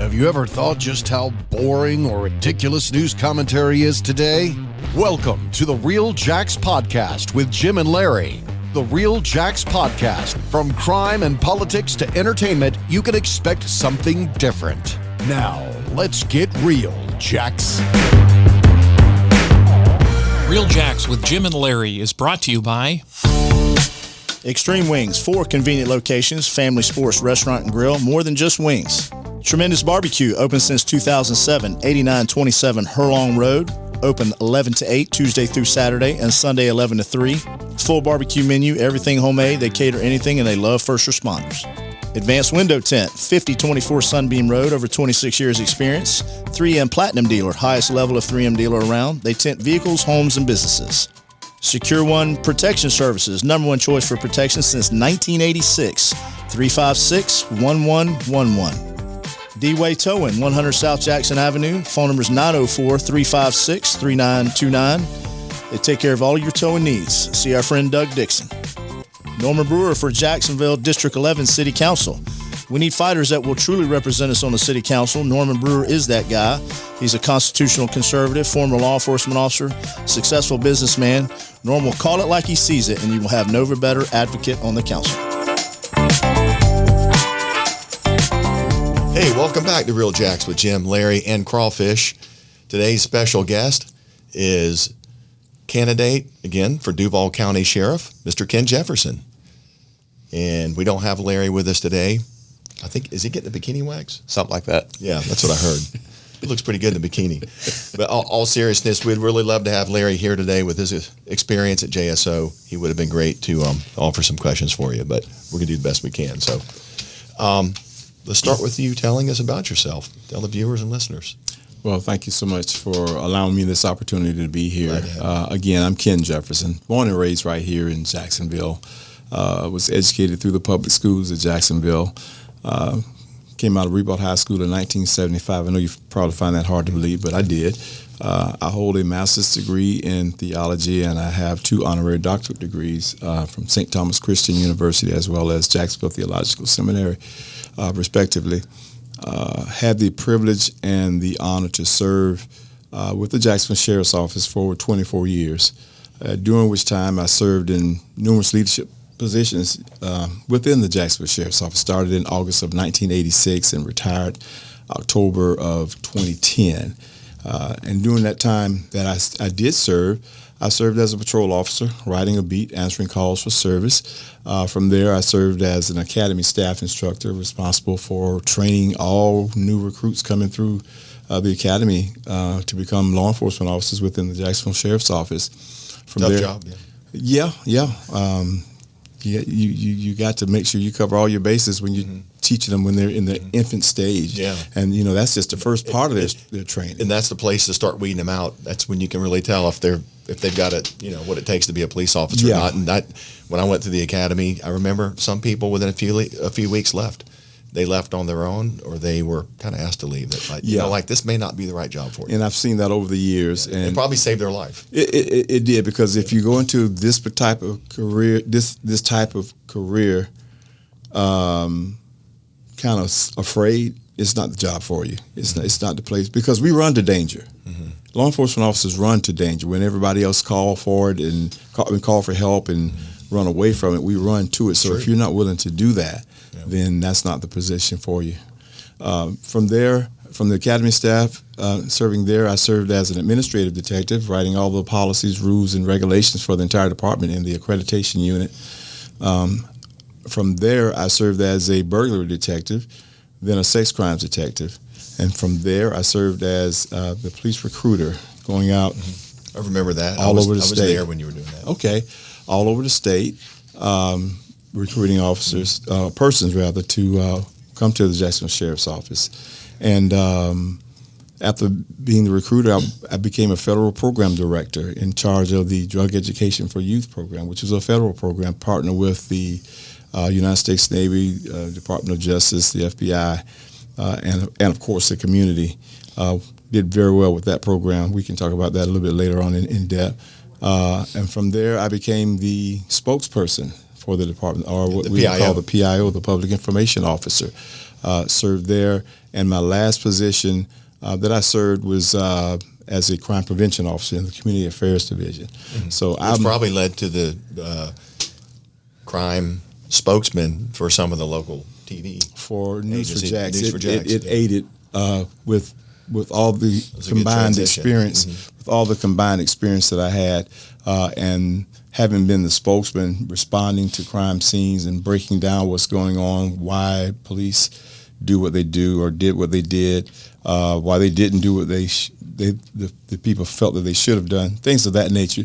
Have you ever thought just how boring or ridiculous news commentary is today? Welcome to the Real Jacks Podcast with Jim and Larry. The Real Jacks Podcast. From crime and politics to entertainment, you can expect something different. Now, let's get real, Jacks. Real Jacks with Jim and Larry is brought to you by Extreme Wings, 4 convenient locations, family sports restaurant and grill, more than just wings. Tremendous Barbecue, open since 2007, 8927 Hurlong Road, open 11 to 8, Tuesday through Saturday, and Sunday 11 to 3. Full barbecue menu, everything homemade, they cater anything, and they love first responders. Advanced Window Tint, 5024 Sunbeam Road, over 26 years experience. 3M Platinum Dealer, highest level of 3M dealer around. They tint vehicles, homes, and businesses. Secure One Protection Services, number one choice for protection since 1986. 356-1111. D-Way Towing, 100 South Jackson Avenue. Phone number is 904-356-3929. They take care of all your towing needs. See our friend Doug Dixon. Norman Brewer for Jacksonville District 11 City Council. We need fighters that will truly represent us on the City Council. Norman Brewer is that guy. He's a constitutional conservative, former law enforcement officer, successful businessman. Norm will call it like he sees it, and you will have no better advocate on the council. Hey, welcome back to Real Jacks with Jim, Larry, and Crawfish. Today's special guest is candidate, again, for Duval County Sheriff, Mr. Ken Jefferson. And we don't have Larry with us today. I think, is he getting the bikini wax? Something like that. Yeah, that's what I heard. He looks pretty good in the bikini. But all seriousness, we'd really love to have Larry here today with his experience at JSO. He would have been great to offer some questions for you, but we're going to do the best we can. So let's start with you telling us about yourself. Tell the viewers and listeners. Well, thank you so much for allowing me this opportunity to be here. Again, I'm Ken Jefferson, born and raised right here in Jacksonville. Was educated through the public schools at Jacksonville. Came out of Ribault High School in 1975. I know you probably find that hard to believe, but I did. I hold a master's degree in theology, and I have 2 honorary doctorate degrees from St. Thomas Christian University as well as Jacksonville Theological Seminary, respectively. Had the privilege and the honor to serve with the Jacksonville Sheriff's Office for over 24 years, during which time I served in numerous leadership positions within the Jacksonville Sheriff's Office. Started in August of 1986 and retired October of 2010. And during that time that I did serve, I served as a patrol officer, riding a beat, answering calls for service. From there, I served as an academy staff instructor responsible for training all new recruits coming through the academy to become law enforcement officers within the Jacksonville Sheriff's Office. From Tough there, job, yeah. You got to make sure you cover all your bases when you're teaching them when they're in the infant stage. Yeah. And, that's just the first part of their training. And that's the place to start weeding them out. That's when you can really tell if they've got what it takes to be a police officer or not. And when I went to the academy, I remember some people within a few weeks left. They left on their own, or they were kind of asked to leave. That this may not be the right job for you. And I've seen that over the years, and it probably saved their life. It did, because if you go into this type of career, kind of afraid, it's not the job for you. It's not the place, because we run to danger. Mm-hmm. Law enforcement officers run to danger when everybody else call for it and call for help and run away from it. We run to it. So if you're not willing to do that, then that's not the position for you. From there, from the academy staff, serving there, I served as an administrative detective, writing all the policies, rules, and regulations for the entire department in the accreditation unit. From there, I served as a burglary detective, then a sex crimes detective. And from there, I served as the police recruiter, going out. Mm-hmm. I remember that. Over the state. I was there when you were doing that. Okay. All over the state. Recruiting officers, persons rather, to come to the Jacksonville Sheriff's Office. And after being the recruiter, I became a federal program director in charge of the Drug Education for Youth program, which is a federal program partnered with the United States Navy, Department of Justice, the FBI, and of course the community. Did very well with that program. We can talk about that a little bit later on in depth. And from there, I became the spokesperson for the department, or what we call the PIO, the Public Information Officer, served there. And my last position that I served was as a crime prevention officer in the Community Affairs Division. So Which probably led to the crime spokesman for some of the local TV. For News for agency, Jax. News for Jax, It aided with all the combined experience, with all the combined experience that I had, and having been the spokesman, responding to crime scenes and breaking down what's going on, why police do what they do or did what they did, why they didn't do what the people felt that they should have done, things of that nature.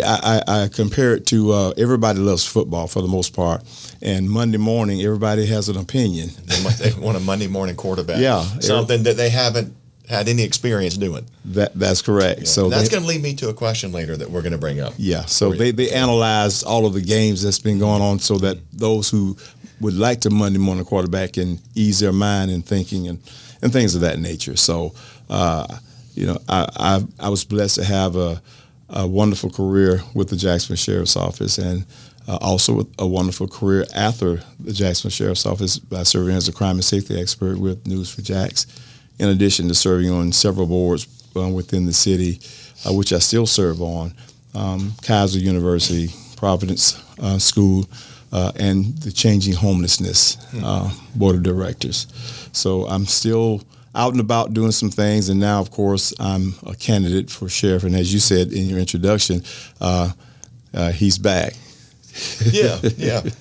I compare it to everybody loves football for the most part, and Monday morning everybody has an opinion. They want a Monday morning quarterback. Yeah, something that they haven't had any experience doing. That's correct. Yeah. So that's going to lead me to a question later that we're going to bring up. Yeah. So they analyzed all of the games that's been going on, so that those who would like to Monday morning quarterback can ease their mind and thinking and things of that nature. So, I was blessed to have a wonderful career with the Jacksonville Sheriff's Office, and also with a wonderful career after the Jacksonville Sheriff's Office by serving as a crime and safety expert with News for Jax, in addition to serving on several boards within the city, which I still serve on, Kaiser University, Providence School, and the Changing Homelessness Board of Directors. So I'm still out and about doing some things, and now, of course, I'm a candidate for sheriff. And as you said in your introduction, he's back. Yeah.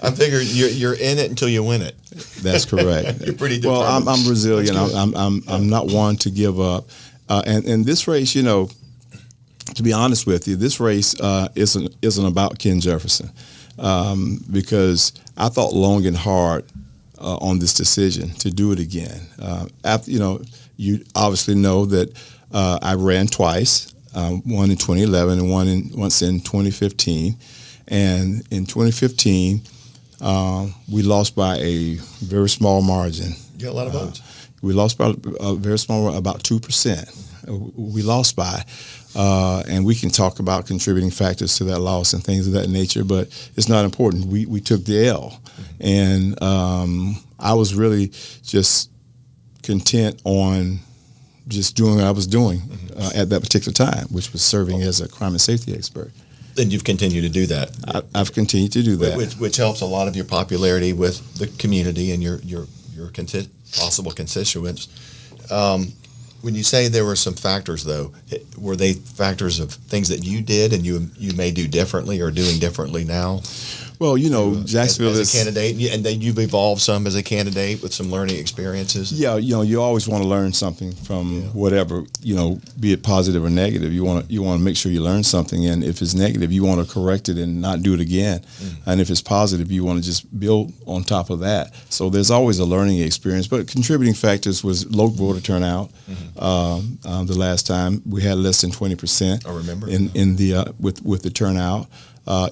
I figure you're in it until you win it. That's correct. You're pretty determined. Well, I'm Brazilian. I'm not one to give up. And this race, to be honest with you, this race isn't about Ken Jefferson, because I thought long and hard on this decision to do it again. After you obviously know that I ran twice, one in 2011 and once in 2015. And in 2015, we lost by a very small margin. You got a lot of votes. We lost by a very small, about 2%. We lost by, and we can talk about contributing factors to that loss and things of that nature, but it's not important. We took the L, and I was really just content on just doing what I was doing at that particular time, which was serving as a crime and safety expert. And you've continued to do that. I've continued to do that, which helps a lot of your popularity with the community and your possible constituents. When you say there were some factors, though, were they factors of things that you did and you may do differently or doing differently now? Well, Jacksonville as a candidate, and then you've evolved some as a candidate with some learning experiences. Yeah, you always want to learn something from whatever, be it positive or negative. You want to make sure you learn something, and if it's negative, you want to correct it and not do it again. And if it's positive, you want to just build on top of that. So there's always a learning experience. But contributing factors was low voter turnout. The last time we had less than 20%. I remember in the with the turnout.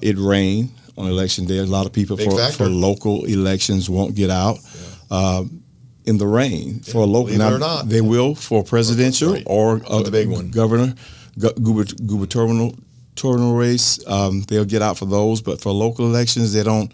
It rained on election day. A lot of people for local elections won't get out in the rain for a local. Now, it or not. They will for presidential or the big one, gubernatorial race. They'll get out for those, but for local elections, they don't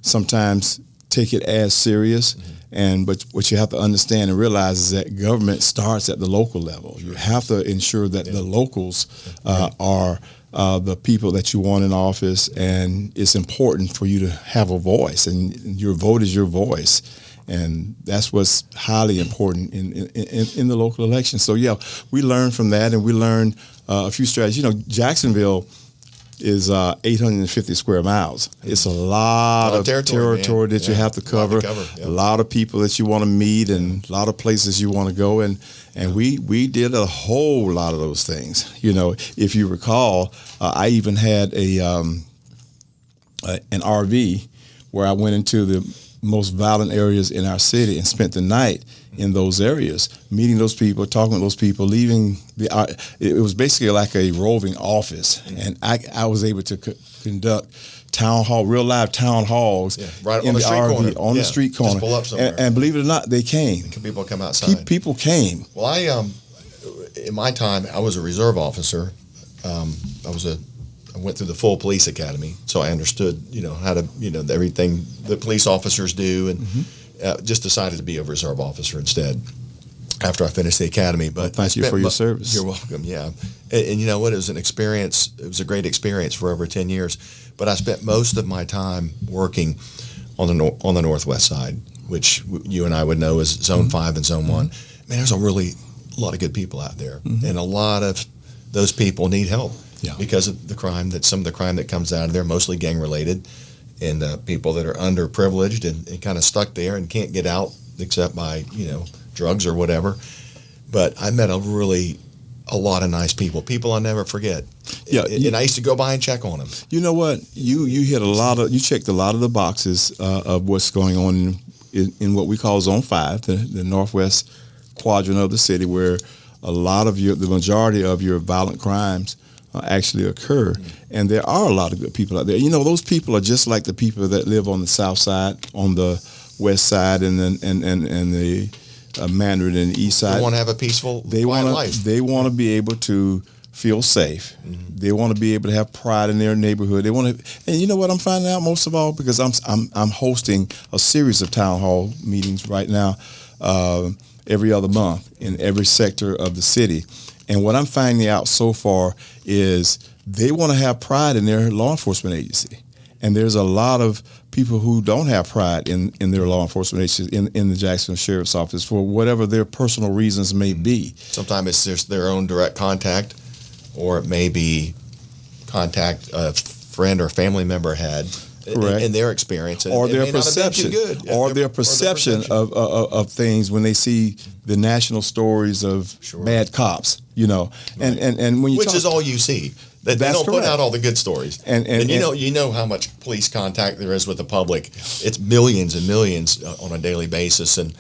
sometimes take it as serious. But what you have to understand and realize is that government starts at the local level. You have to ensure that the locals are the people that you want in office, and it's important for you to have a voice, and your vote is your voice, and that's what's highly important in the local election. So we learned from that, and we learned a few strategies. Jacksonville is 850 square miles. It's a lot of territory that you have to cover. A lot of people that you want to meet, and a lot of places you want to go. And we did a whole lot of those things. If you recall, I even had an RV where I went into the most violent areas in our city and spent the night in those areas, meeting those people, talking with those people, leaving it was basically like a roving office, and I was able to conduct real live town halls right in on the street RV, corner. on the street corner. Just pull up somewhere. And believe it or not, they came. People come outside. People came. Well, I in my time, I was a reserve officer. I went through the full police academy, so I understood, how to, everything that police officers do, just decided to be a reserve officer instead after I finished the academy. But thank you for your service. You're welcome. Yeah, and you know what? It was an experience. It was a great experience for over 10 years. But I spent most of my time working on the northwest side, which you and I would know as Zone 5 and Zone 1. Man, there's a lot of good people out there, and a lot of those people need help because of some of the crime that comes out of there, mostly gang related, and people that are underprivileged and kind of stuck there and can't get out except by drugs or whatever. But I met a lot of nice people I'll never forget. Yeah, and I used to go by and check on them. You know what? You hit you checked a lot of the boxes of what's going on in what we call Zone 5, the northwest quadrant of the city, where a lot of the majority of your violent crimes actually occur. And there are a lot of good people out there. You know, those people are just like the people that live on the south side, on the west side, and the Mandarin and the east side. They want to have a peaceful life. They want to be able to feel safe. They want to be able to have pride in their neighborhood. They want to, and you know what I'm finding out most of all, because I'm hosting a series of town hall meetings right now, every other month in every sector of the city. And what I'm finding out so far is they want to have pride in their law enforcement agency. And there's a lot of people who don't have pride in their law enforcement agency, in the Jacksonville Sheriff's Office, for whatever their personal reasons may be. Sometimes it's just their own direct contact, or it may be contact a friend or family member had in their experience, or their perception, or their perception of things when they see the national stories of bad cops, and when you which is all you see. They don't put out all the good stories, and you know how much police contact there is with the public. It's millions and millions on a daily basis, and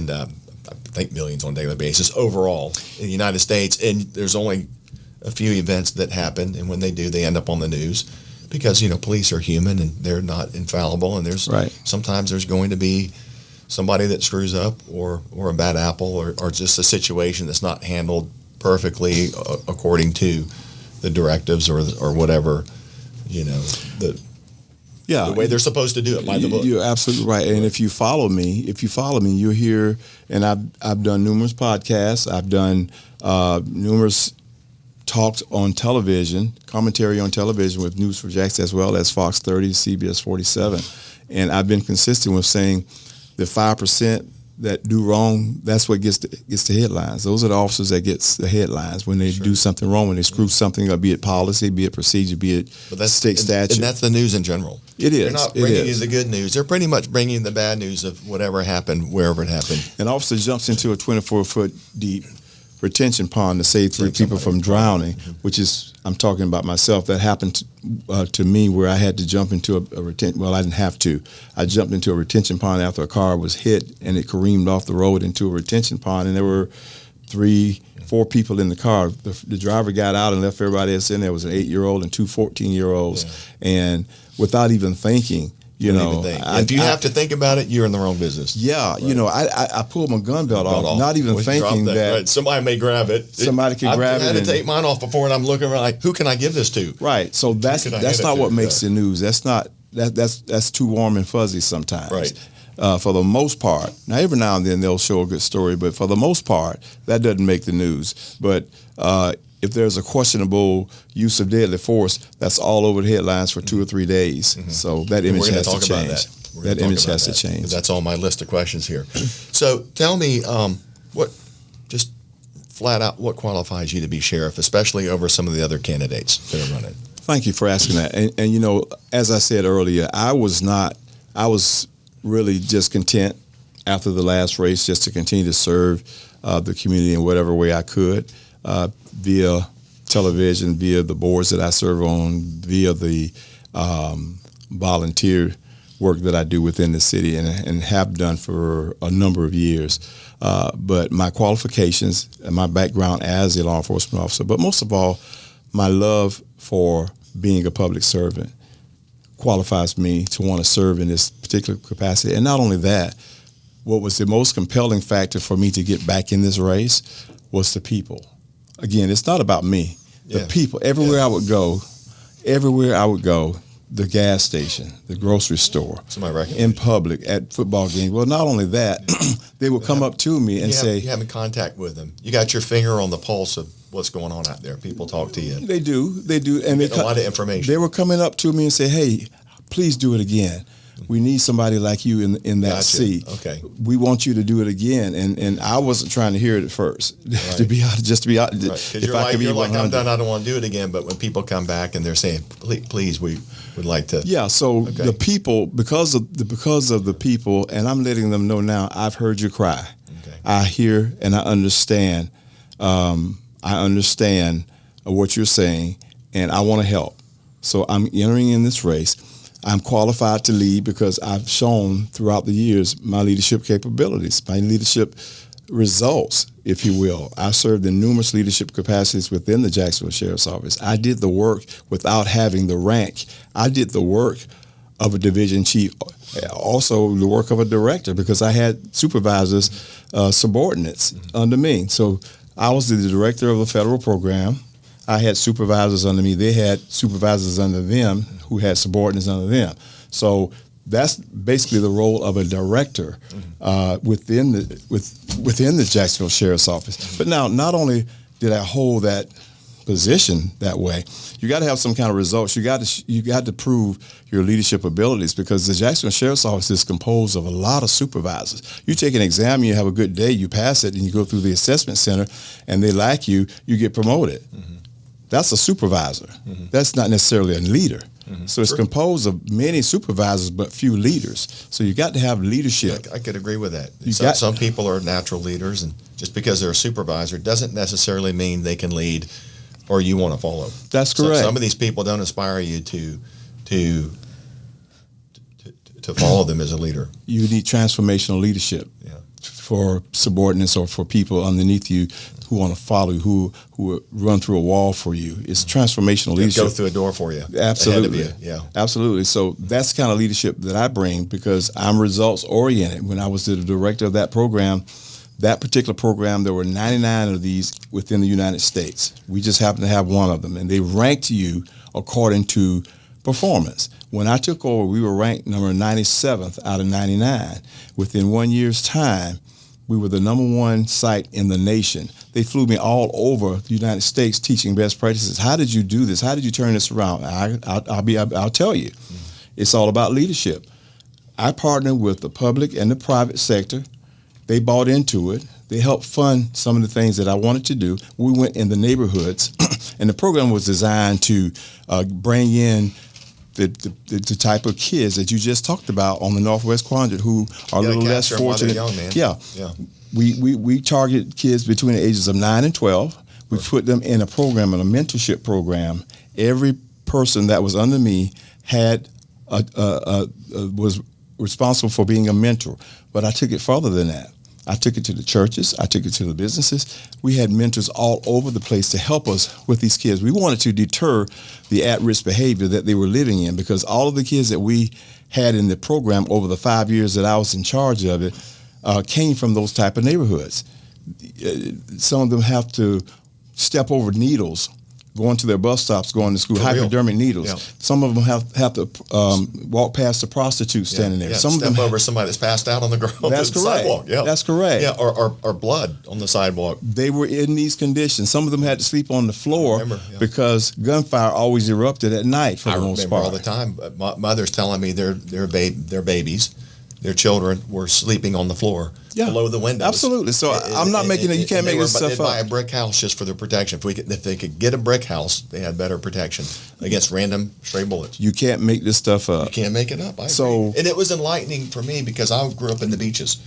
I think millions on a daily basis overall in the United States. And there's only a few events that happen, and when they do, they end up on the news because police are human and they're not infallible, and sometimes there's going to be somebody that screws up or a bad apple or just a situation that's not handled perfectly according to the directives or whatever, the way they're supposed to do it by the book. You're absolutely right. And if you follow me, you'll hear, and I've done numerous podcasts. I've done numerous talks on television, commentary on television with News for Jackson, as well as Fox 30, CBS 47. And I've been consistent with saying the 5% that do wrong, that's what gets the headlines. Those are the officers that gets the headlines when they do something wrong, when they screw something up, be it policy, be it procedure, be it state statute. And that's the news in general. It is. They're not bringing you the good news. They're pretty much bringing the bad news of whatever happened, wherever it happened. An officer jumps into a 24-foot deep retention pond to save 3 people from drowning, which is, I'm talking about myself. That happened to me, where I had to jump into a retention. Well, I didn't have to. I jumped into a retention pond after a car was hit, and it careened off the road into a retention pond, and there were 3-4 people in the car. The driver got out and left everybody else in there. There was an 8-year-old and 2 14-year-olds, and without even thinking, if you have to think about it, you're in the wrong business. Yeah, right. I pulled my gun belt off, not even thinking that right. Somebody may grab it. Somebody can grab it. I had to take mine off before, and I'm looking around like, who can I give this to? Right. So that's not what makes the news. That's too warm and fuzzy sometimes. Right. For the most part. Now, every now and then they'll show a good story, but for the most part, that doesn't make the news. But if there's a questionable use of deadly force, that's all over the headlines for 2 or 3 days. So that image has to change. That image has to change. That's on my list of questions here. So tell me, just flat out, what qualifies you to be sheriff, especially over some of the other candidates that are running? Thank you for asking that. And as I said earlier, I was really just content after the last race just to continue to serve the community in whatever way I could. Via television, via the boards that I serve on, via the volunteer work that I do within the city and have done for a number of years. But my qualifications and my background as a law enforcement officer, but most of all, my love for being a public servant qualifies me to want to serve in this particular capacity. And not only that, what was the most compelling factor for me to get back in this race was the people. Again, it's not about me. The people, everywhere I would go, the gas station, the grocery store, Somebody in public, at football games. Well, not only that, they would come up to me and say, you have in contact with them. You got your finger on the pulse of what's going on out there. People talk to you. They do, and They get a lot of information. They were coming up to me and say, "Hey, please do it again. We need somebody like you in that Gotcha. seat. Okay. We want you to do it again." And I wasn't trying to hear it at first, Right. to be honest. Right. Because you're like, I'm done. I don't want to do it again. But when people come back and they're saying, please, we would like to. Yeah. So Okay. the people, because of the people, and I'm letting them know now, I've heard you cry. Okay. I hear and I understand. I understand what you're saying, and I want to help. So I'm entering in this race. I'm qualified to lead because I've shown throughout the years my leadership capabilities, my leadership results, if you will. I served in numerous leadership capacities within the Jacksonville Sheriff's Office. I did the work without having the rank. I did the work of a division chief, also the work of a director, because I had supervisors, subordinates under me. So I was the director of the federal program. I had supervisors under me. They had supervisors under them who had subordinates under them. So that's basically the role of a director within the Jacksonville Sheriff's Office. But now, not only did I hold that position that way, you got to have some kind of results. You got to prove your leadership abilities, because the Jacksonville Sheriff's Office is composed of a lot of supervisors. You take an exam, you have a good day, you pass it, and you go through the assessment center, and they like you, you get promoted. That's a supervisor. That's not necessarily a leader. So it's composed of many supervisors but few leaders. So you got to have leadership. I could agree with that. You Some people are natural leaders, and just because they're a supervisor doesn't necessarily mean they can lead or you want to follow. That's correct. Some of these people don't inspire you to follow them as a leader. You need transformational leadership for subordinates or for people underneath you who want to follow you, who run through a wall for you. It's transformational leadership. Go through a door for you. Absolutely. Ahead of you. Yeah. Absolutely. So that's the kind of leadership that I bring, because I'm results oriented. When I was the director of that program, that particular program, there were 99 of these within the United States. We just happened to have one of them, and they ranked you according to performance. When I took over, we were ranked number 97th out of 99. Within 1 year's time, we were the number one site in the nation. They flew me all over the United States teaching best practices. How did you do this? How did you turn this around? I'll tell you. It's all about leadership. I partnered with the public and the private sector. They bought into it. They helped fund some of the things that I wanted to do. We went in the neighborhoods, and the program was designed to bring in the type of kids that you just talked about on the Northwest Quadrant who are a little less fortunate. Young, man. Yeah. We target kids between the ages of 9 and 12. We put them in a program, in a mentorship program. Every person that was under me had was responsible for being a mentor. But I took it further than that. I took it to the churches. I took it to the businesses. We had mentors all over the place to help us with these kids. We wanted to deter the at-risk behavior that they were living in, because all of the kids that we had in the program over the 5 years that I was in charge of it came from those type of neighborhoods. Some of them have to step over needles going to their bus stops, going to school, hypodermic needles. Yeah. Some of them have to walk past the prostitute standing there. Some Step of them over somebody that's passed out on the ground. That's the correct. Sidewalk. Yeah. That's correct. Yeah, or blood on the sidewalk. They were in these conditions. Some of them had to sleep on the floor because gunfire always erupted at night for the most remember part. all the time. Mothers telling me their babies, their children were sleeping on the floor below the windows. Absolutely. So I'm not making it. You can't make this stuff They'd buy a brick house just for their protection. If they could get a brick house, they had better protection against random stray bullets. You can't make this stuff up. You can't make it up. I So- agree. And it was enlightening for me because I grew up in the beaches.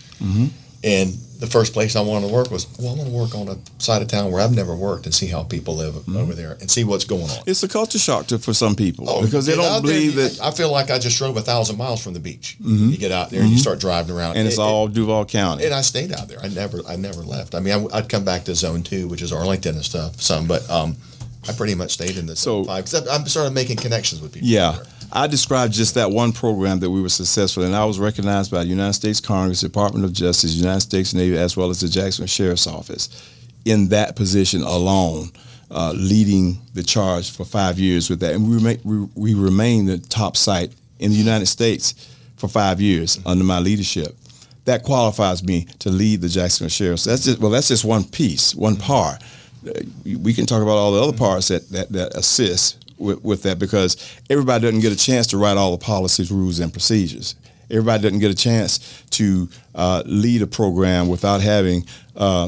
And the first place I wanted to work was, I want to work on a side of town where I've never worked and see how people live over there and see what's going on. It's a culture shock for some people because they don't believe that. I feel like I just drove 1,000 miles from the beach. You get out there and you start driving around, And it's all Duval County. And I stayed out there. I never left. I mean, I'd come back to Zone 2, which is Arlington and stuff, but I pretty much stayed in the Zone 5 because I started making connections with people. Yeah. There. I described just that one program that we were successful in. I was recognized by the United States Congress, Department of Justice, United States Navy, as well as the Jacksonville Sheriff's Office in that position alone leading the charge for 5 years with that, and we remain the top site in the United States for 5 years under my leadership. That qualifies me to lead the Jacksonville Sheriffs. That's just one piece, one part. We can talk about all the other parts that assist with that, because everybody doesn't get a chance to write all the policies, rules, and procedures. Everybody doesn't get a chance to lead a program without having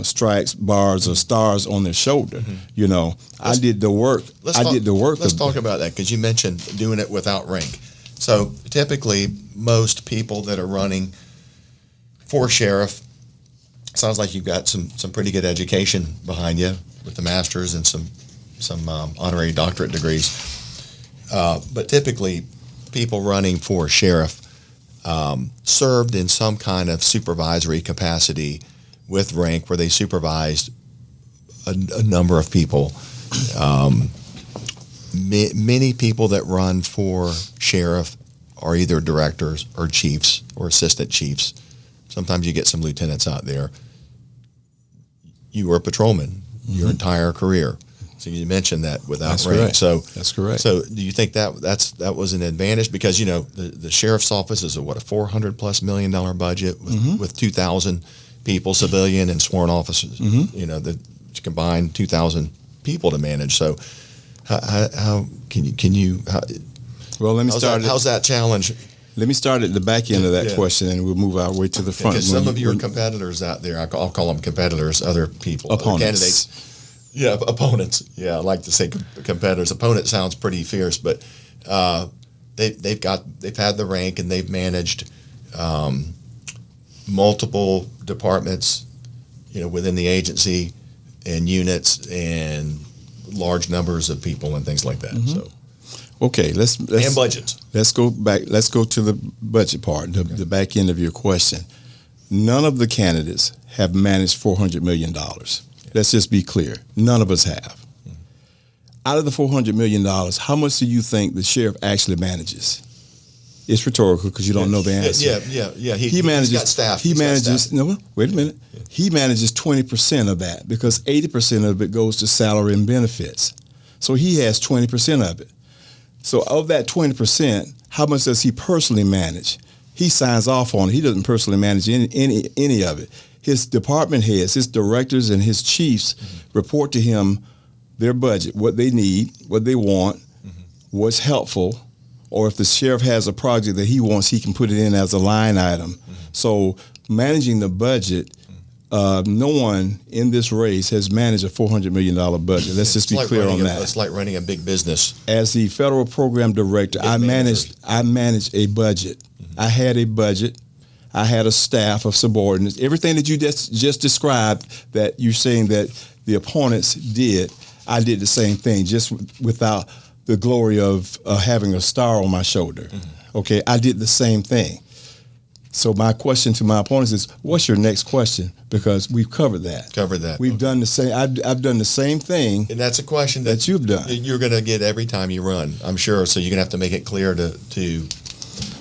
stripes, bars, or stars on their shoulder. You know, I did the work. Let's talk about that, because you mentioned doing it without rank. So typically, most people that are running for sheriff, sounds like you've got some pretty good education behind you with the masters and some honorary doctorate degrees. But typically, people running for sheriff served in some kind of supervisory capacity with rank, where they supervised a number of people. Many people that run for sheriff are either directors or chiefs or assistant chiefs. Sometimes you get some lieutenants out there. You were a patrolman your entire career. So you mentioned that without That's rank. Correct. So that's correct. So do you think that was an advantage? Because, you know, the sheriff's office is a $400+ million budget with 2,000 people, civilian and sworn officers. You know, the combined 2,000 people to manage. So how can you? Well, let me start. How's that challenge? Let me start at the back end of that question, and we'll move our way to the front. Because some of your competitors out there, I'll call them competitors, other people, opponents. Candidates. Yeah, opponents. Yeah, I like to say competitors. Opponent sounds pretty fierce, but they've had the rank, and they've managed multiple departments, you know, within the agency, and units, and large numbers of people and things like that. So. Okay, let's and budgets. Let's go back. Let's go to the budget part, the back end of your question. None of the candidates have managed $400 million. Let's just be clear. None of us have. Out of the $400 million, how much do you think the sheriff actually manages? It's rhetorical, because you don't know the answer. Yeah. He manages. He's got staff. He manages. No, wait a minute. Yeah. He manages 20% of that, because 80% of it goes to salary and benefits. So he has 20% of it. So of that 20%, how much does he personally manage? He signs off on it. He doesn't personally manage any of it. His department heads, his directors, and his chiefs report to him their budget, what they need, what they want, what's helpful, or if the sheriff has a project that he wants, he can put it in as a line item. So managing the budget, no one in this race has managed a $400 million budget. Let's just be clear on that. It's like running a big business. As the federal program director, I managed a budget. I had a budget. I had a staff of subordinates. Everything that you just described that you're saying that the opponents did, I did the same thing, just without the glory of having a star on my shoulder. Okay, I did the same thing. So my question to my opponents is, what's your next question? Because we've covered that. We've done the same. I've done the same thing. And that's a question that you've done. You're going to get every time you run, I'm sure. So you're going to have to make it clear to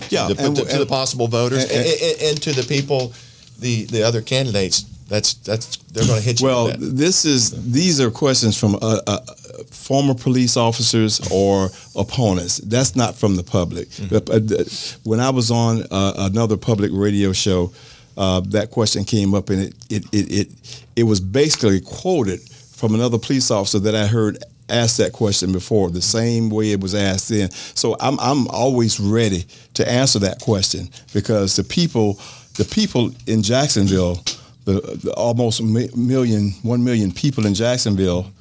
the possible voters and to the people, the other candidates. They're going to hit you. Well, with that. These are questions from former police officers or opponents. That's not from the public. When I was on another public radio show, that question came up, and it was basically quoted from another police officer that I heard ask that question before, the same way it was asked then. So I'm always ready to answer that question, because the people in Jacksonville, the almost 1 million people in Jacksonville,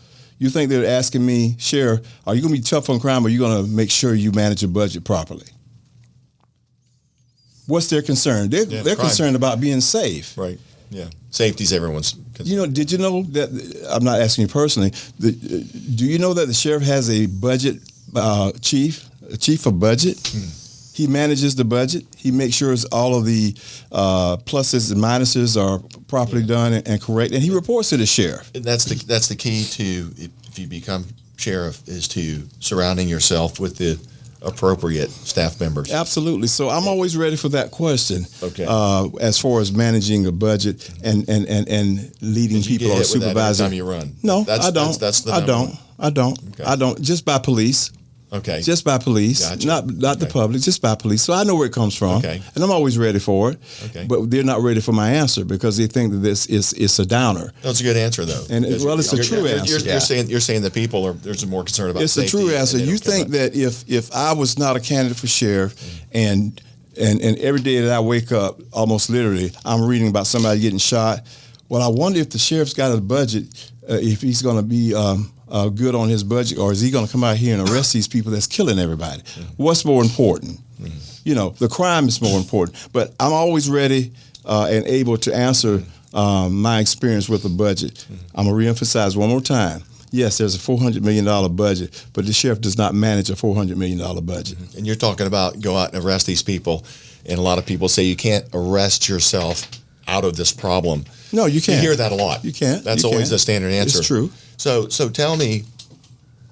you think they're asking me, Sheriff, are you going to be tough on crime, or are you going to make sure you manage your budget properly? What's their concern? They're concerned about being safe. Right. Yeah. Safety's everyone's concern. You know, did you know that, I'm not asking you personally, do you know that the sheriff has a budget chief of budget? He manages the budget. He makes sure all of the pluses and minuses are properly done and correct, and he reports to the sheriff. And that's the key to, if you become sheriff, is to surrounding yourself with the appropriate staff members. Absolutely. So I'm always ready for that question. Okay. As far as managing a budget and leading people or supervising. Every time you run. No, I don't. I don't. Okay. I don't. Just by police. Okay. Just by police, Gotcha. not the public, just by police. So I know where it comes from, Okay. and I'm always ready for it. Okay. But they're not ready for my answer because they think that it's a downer. That's a good answer, though. And it's a true answer. You're saying the people there's more concern about It's safety. a true answer. and they You don't care think about- that if I was not a candidate for sheriff, and every day that I wake up, almost literally, I'm reading about somebody getting shot. Well, I wonder if the sheriff's got a budget, if he's going to be good on his budget, or is he going to come out here and arrest these people that's killing everybody? What's more important? The crime is more important. But I'm always ready and able to answer my experience with the budget. I'm going to reemphasize one more time. Yes, there's a $400 million budget, but the sheriff does not manage a $400 million budget. And you're talking about go out and arrest these people, and a lot of people say you can't arrest yourself out of this problem. No, you can't. You hear that a lot. You can't. That's You always can't. the standard answer. It's true. So tell me,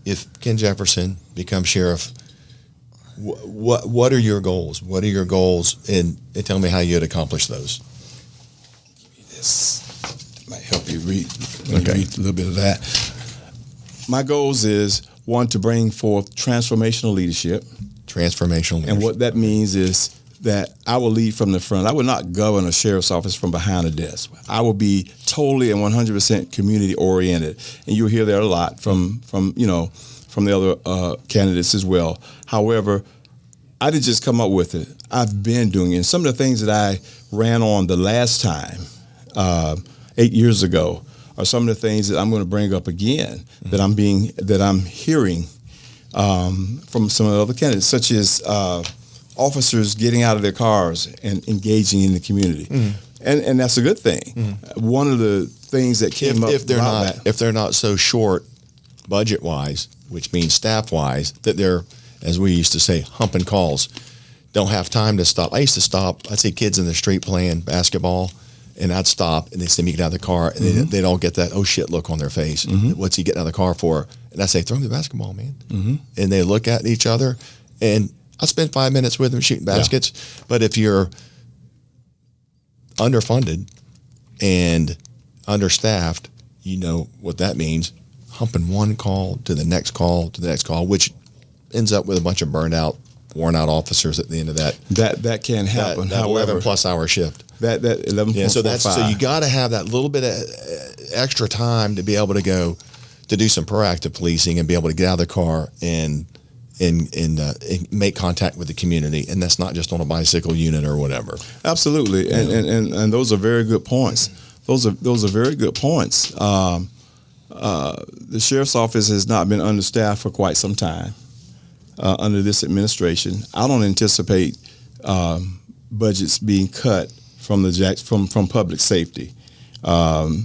if Ken Jefferson becomes sheriff, what are your goals? What are your goals, and tell me how you'd accomplish those. This might help you read. When you read a little bit of that. My goals is, one, to bring forth transformational leadership. Transformational leadership. And what that means is that I will lead from the front. I will not govern a sheriff's office from behind a desk. I will be totally and 100% community oriented. And you'll hear that a lot from the other candidates as well. However, I didn't just come up with it. I've been doing it. And some of the things that I ran on the last time, 8 years ago, are some of the things that I'm going to bring up again that I'm hearing from some of the other candidates, such as officers getting out of their cars and engaging in the community, and that's a good thing. One of the things that came up if they're not so short budget wise, which means staff wise, that they're, as we used to say, humping calls, don't have time to stop. I used to stop. I'd see kids in the street playing basketball, and I'd stop, and they'd see me get out of the car, and they'd all get that oh shit look on their face. What's he getting out of the car for? And I'd say, throw me the basketball, man. And they look at each other, and I spend 5 minutes with them shooting baskets. Yeah. But if you're underfunded and understaffed, you know what that means. Humping one call to the next call to the next call, which ends up with a bunch of burned out, worn out officers at the end of that. That can happen. That 11+ hour shift. That 11.45. Yeah, so you got to have that little bit of extra time to be able to go to do some proactive policing and be able to get out of the car and make contact with the community, and that's not just on a bicycle unit or whatever. Absolutely, and those are very good points. Those are very good points. The sheriff's office has not been understaffed for quite some time under this administration. I don't anticipate budgets being cut from from public safety. So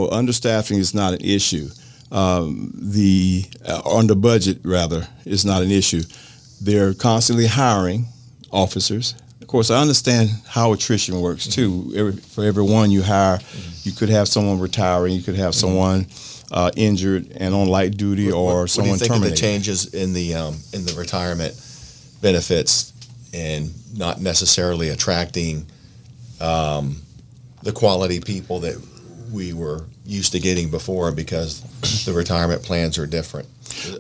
understaffing is not an issue. Under budget rather is not an issue. They're constantly hiring officers. Of course, I understand how attrition works too. For every one you hire, you could have someone retiring, you could have someone injured and on light duty, or someone terminated. What do you think of the changes in the retirement benefits and not necessarily attracting the quality people that we were used to getting before because the retirement plans are different?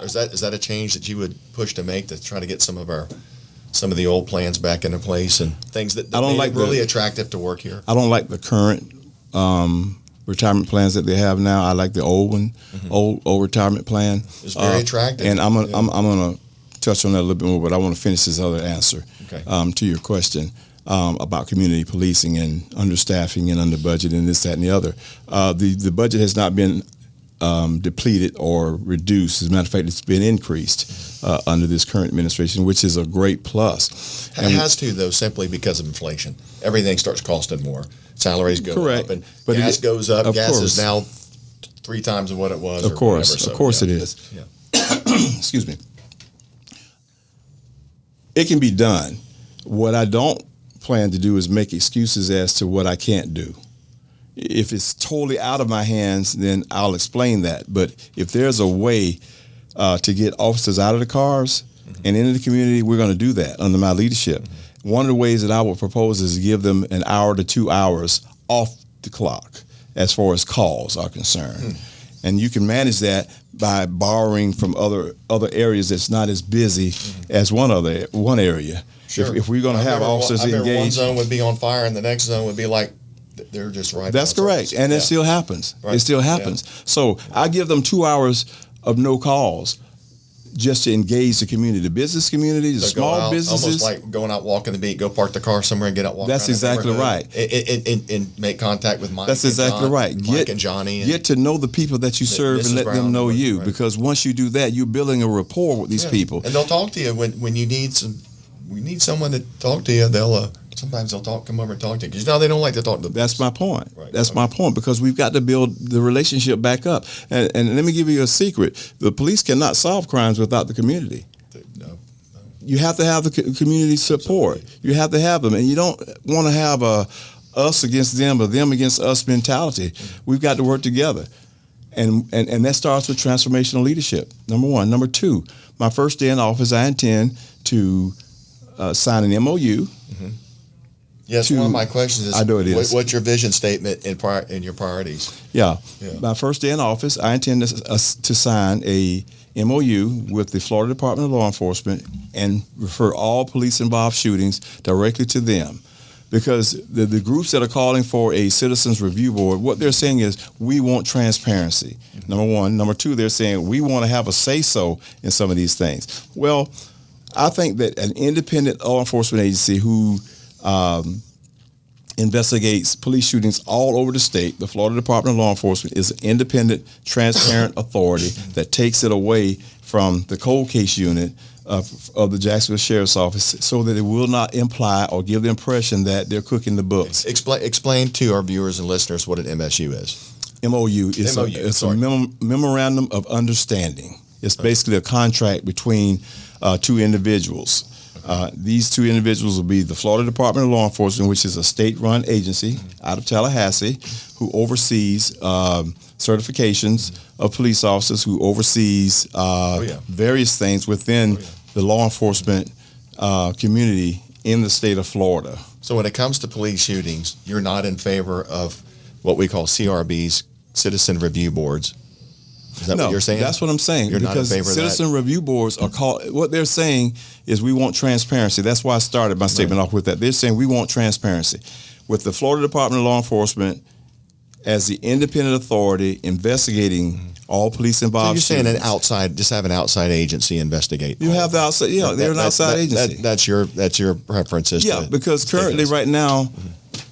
Is that a change that you would push to make, to try to get some of the old plans back into place and things that I don't make it really attractive to work here? I don't like the current retirement plans that they have now. I like the old one, old retirement plan. It's very attractive. And I'm gonna touch on that a little bit more, but I want to finish this other answer to your question about community policing and understaffing and under budget and this, that, and the other. The budget has not been depleted or reduced. As a matter of fact, it's been increased under this current administration, which is a great plus. It has to, though, simply because of inflation. Everything starts costing more. Salaries go up, and gas goes up. Gas is now 3 times of what it was. Of course, it is. Yeah. Excuse me. It can be done. What I don't plan to do is make excuses as to what I can't do. If it's totally out of my hands, then I'll explain that. But if there's a way to get officers out of the cars and into the community, we're going to do that under my leadership. One of the ways that I would propose is to give them an hour to 2 hours off the clock as far as calls are concerned. And you can manage that by borrowing from other areas that's not as busy as one area. Sure. If we're going to have officers engaged, one zone would be on fire, and the next zone would be like they're just right. That's correct, and it still happens. Right. It still happens. Yeah. So I give them 2 hours of no calls just to engage the community, the business community, the small businesses. Almost like going out walking the beat, go park the car somewhere and get out walking. That's exactly right. And make contact with Mike. That's exactly right. Mike and Johnny. Get to know the people that you serve and let them know you. Right. Because once you do that, you're building a rapport with these people. And they'll talk to you when you need someone to talk to you. Sometimes they'll come over and talk to you, because they don't like to talk to the police. That's my point. Right. That's my point, because we've got to build the relationship back up. And let me give you a secret. The police cannot solve crimes without the community. No. You have to have the community support. Absolutely. You have to have them. And you don't want to have a us against them or them against us mentality. We've got to work together. And that starts with transformational leadership, number one. Number two, my first day in office, I intend to sign an MOU. Mm-hmm. Yes, one of my questions is, I know it is. What's your vision statement in your priorities? Yeah. My first day in office, I intend to sign a MOU with the Florida Department of Law Enforcement and refer all police-involved shootings directly to them. Because the groups that are calling for a citizens review board, what they're saying is, we want transparency, number one. Number two, they're saying we want to have a say-so in some of these things. Well, I think that an independent law enforcement agency who investigates police shootings all over the state, the Florida Department of Law Enforcement, is an independent, transparent authority that takes it away from the cold case unit of the Jacksonville Sheriff's Office, so that it will not imply or give the impression that they're cooking the books. Explain to our viewers and listeners what an MSU is. MOU is a memorandum of understanding. It's basically a contract between two individuals. These two individuals will be the Florida Department of Law Enforcement, which is a state-run agency out of Tallahassee, who oversees certifications of police officers, who oversees various things within the law enforcement community in the state of Florida. So when it comes to police shootings, you're not in favor of what we call CRBs, Citizen Review Boards. Is that what you're saying? That's what I'm saying. You're because not in favor of that? Citizen review boards are called, what they're saying is we want transparency. That's why I started my statement off with that. They're saying we want transparency. With the Florida Department of Law Enforcement as the independent authority investigating all police involved. So you're saying just have an outside agency investigate. You have the outside, they're an outside agency. That's your preference. Because currently right now,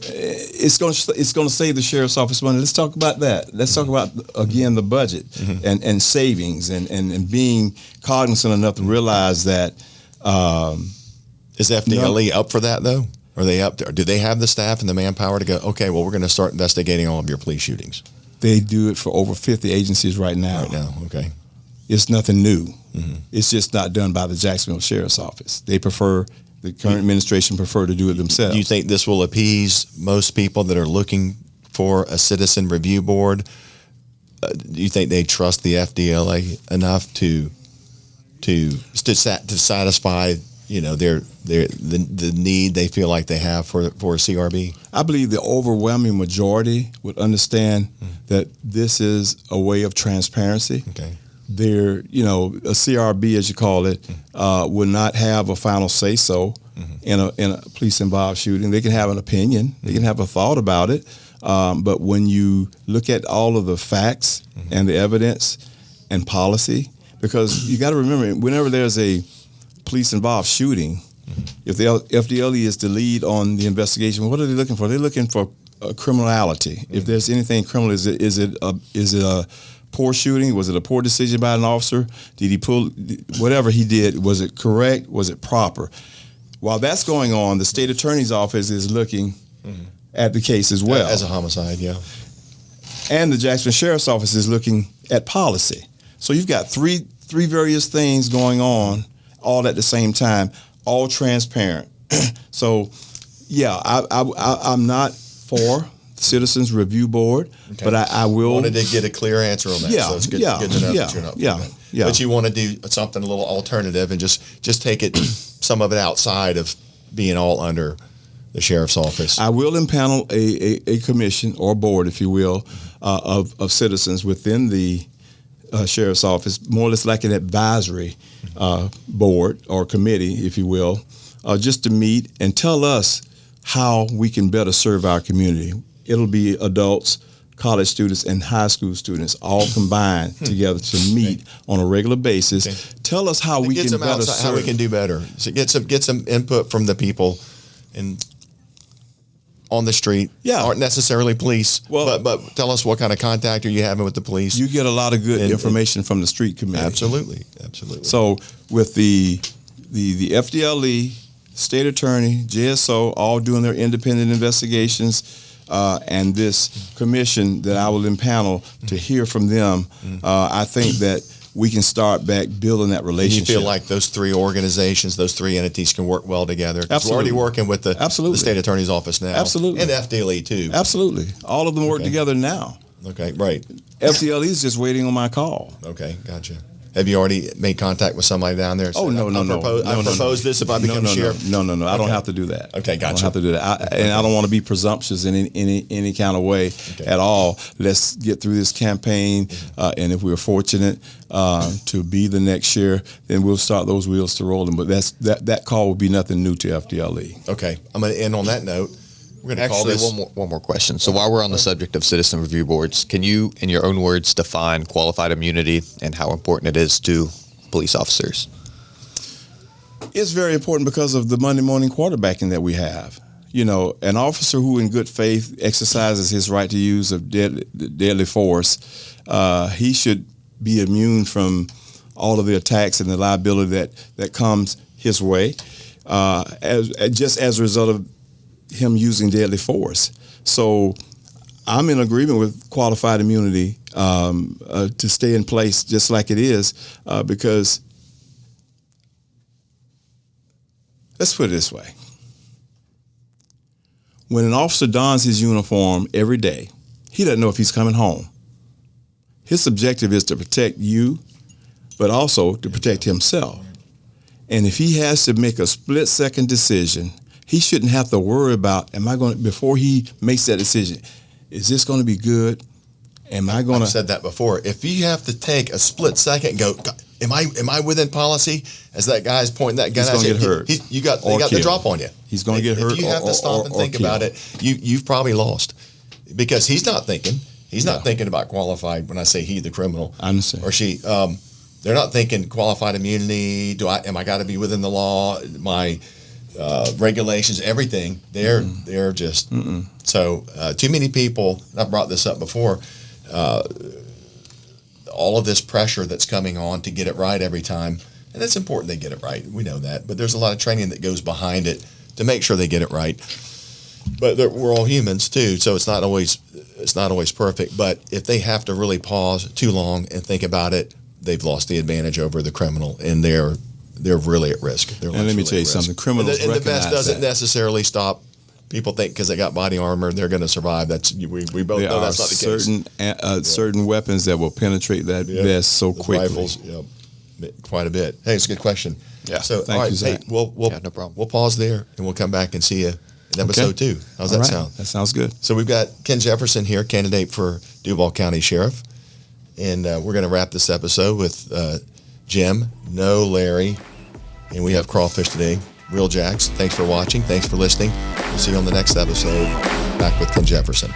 it's going to save the sheriff's office money. Let's talk about that. Let's talk about, again, the budget and savings and being cognizant enough to realize that. Is FDLE up for that, though? Are they up there? Do they have the staff and the manpower to go, okay, well, we're going to start investigating all of your police shootings? They do it for over 50 agencies right now. Okay. It's nothing new. It's just not done by the Jacksonville Sheriff's Office. The current administration prefer to do it themselves. Do you think this will appease most people that are looking for a citizen review board? Do you think they trust the FDLA enough to satisfy the need they feel like they have for a CRB? I believe the overwhelming majority would understand that this is a way of transparency. Okay. A CRB, as you call it, would not have a final say-so in a police-involved shooting. They can have an opinion. They can have a thought about it. But when you look at all of the facts and the evidence and policy, because you got to remember, whenever there's a police-involved shooting, if the FDLE is the lead on the investigation, what are they looking for? They're looking for criminality. If there's anything criminal, is it a poor shooting? Was it a poor decision by an officer? Did he pull whatever he did? Was it correct? Was it proper? While that's going on, the state attorney's office is looking at the case as well. As a homicide, yeah. And the Jacksonville Sheriff's Office is looking at policy. So you've got three various things going on all at the same time, all transparent. So, I'm not for Citizens Review Board, but I will. Wanted to get a clear answer on that. So it's good to know that you're not. But you want to do something a little alternative and just take it, some of it outside of being all under the sheriff's office. I will impanel a commission or board, if you will, of citizens within the sheriff's office, more or less like an advisory board or committee, if you will, just to meet and tell us how we can better serve our community. It'll be adults, college students, and high school students all combined together to meet on a regular basis. Okay. Tell us how we can better serve. How we can do better. So get some input from the people and on the street. Yeah. Aren't necessarily police. Well, but tell us what kind of contact are you having with the police? You get a lot of good information from the street committee. Absolutely. So with the FDLE, state attorney, JSO, all doing their independent investigations, and this commission that I will impanel to hear from them, I think that we can start back building that relationship. And you feel like those three organizations, those three entities can work well together? Absolutely. We're already working with the state attorney's office now. Absolutely. And FDLE too. Absolutely. All of them work together now. Okay, right. FDLE is just waiting on my call. Okay, gotcha. Have you already made contact with somebody down there? Oh, no. I propose this if I become sheriff? No. I Okay. don't have to do that. Okay, gotcha. I don't have to do that. And I don't want to be presumptuous in any kind of way at all. Let's get through this campaign, and if we're fortunate to be the next sheriff, then we'll start those wheels to rolling. But that call will be nothing new to FDLE. Okay, I'm going to end on that note. We're going to call Actually, this. one more question. So while we're on the subject of citizen review boards, can you, in your own words, define qualified immunity and how important it is to police officers? It's very important because of the Monday morning quarterbacking that we have. You know, an officer who in good faith exercises his right to use of deadly force, he should be immune from all of the attacks and the liability that comes his way, just as a result of him using deadly force. So I'm in agreement with qualified immunity to stay in place just like it is, because let's put it this way. When an officer dons his uniform every day, he doesn't know if he's coming home. His objective is to protect you, but also to protect himself. And if he has to make a split-second decision, he shouldn't have to worry about, before he makes that decision, is this going to be good? I've said that before. If you have to take a split second and go, am I within policy? As that guy's pointing that gun, he's going to get hurt. They got the drop on you. He's going to get hurt. If you have to stop and think about it, you've probably lost, because he's not thinking. He's not thinking about qualified. When I say he, the criminal, I understand. Or she, they're not thinking qualified immunity. Am I got to be within the law? My regulations, everything. They're just so too many people. And I've brought this up before. All of this pressure that's coming on to get it right every time, and it's important they get it right. We know that, but there's a lot of training that goes behind it to make sure they get it right. But we're all humans too, so it's not always perfect. But if they have to really pause too long and think about it, they've lost the advantage over the criminal, and they're really at risk. And let me tell you something: criminals and the vest doesn't that. necessarily stop. People think because they got body armor, they're going to survive. We both know that's not the case. Certain weapons that will penetrate that vest so quickly. Rifles, quite a bit. Hey, it's a good question. Yeah. So, Thank all right, you, Zach. hey, we'll no problem. We'll pause there, and we'll come back and see you in episode 2. How's that sound? That sounds good. So we've got Ken Jefferson here, candidate for Duval County Sheriff, and we're going to wrap this episode with Jim, No Larry, and we have crawfish today. Real Jacks. Thanks for watching. Thanks for listening. We'll see you on the next episode. Back with Ken Jefferson.